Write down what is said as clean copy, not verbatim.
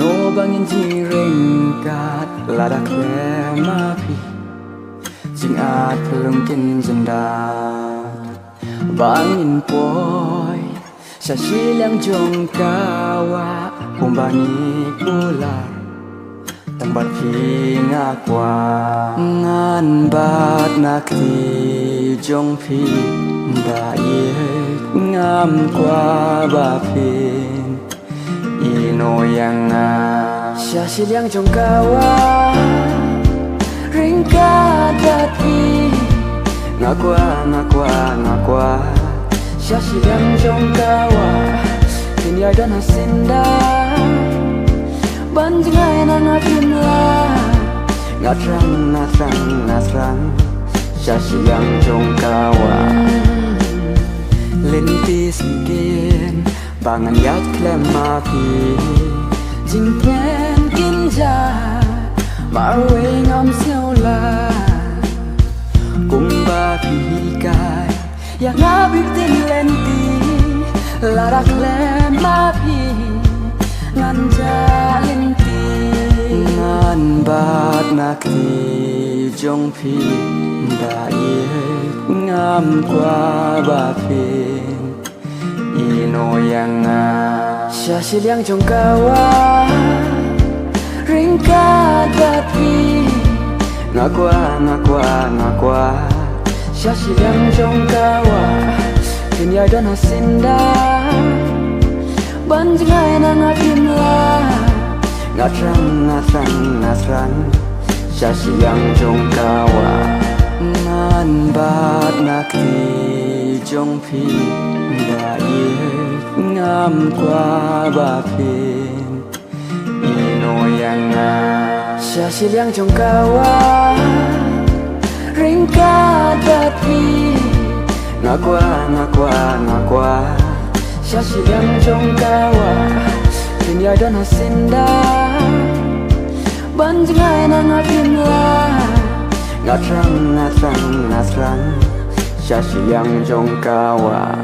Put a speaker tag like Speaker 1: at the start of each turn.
Speaker 1: no bangin ji ring kat la dak le ma phi jing at lung kin janda bangin poi sa silang jong kawa kumbani pula tempat hinga kwa ngan bat nakti jong phi ba ye ngam kwa ba phin ino yang nga sia silang jong kawa ringka dati ngakwa sia silang jong kawa kini ada nasinda banjingai na ngapimla ngatrang sia silang jong kawa lintis mungkin bangan yat klem mapi jing pen kinja marwe ngam siula kumba pi kai yang ngabik tin lenti larak klem mapi nganja lenti ngan bat nakti jong pi ba ye ngam kwa ba phin ino yang nga sia silang jong kawa ringka dati ngakwa sia silang jong kawa kini ada nasinda banjingai na ngapimla ngatrang sia silang jong kawa ngan bat nakti jong pi ba ye ngam kwa ba phin ino yang nga sia silang jong kawa ringka dati ngakwa sia silang jong kawa kini ada nasinda banjingai na ngapimla ngatrang sia silang jong kawa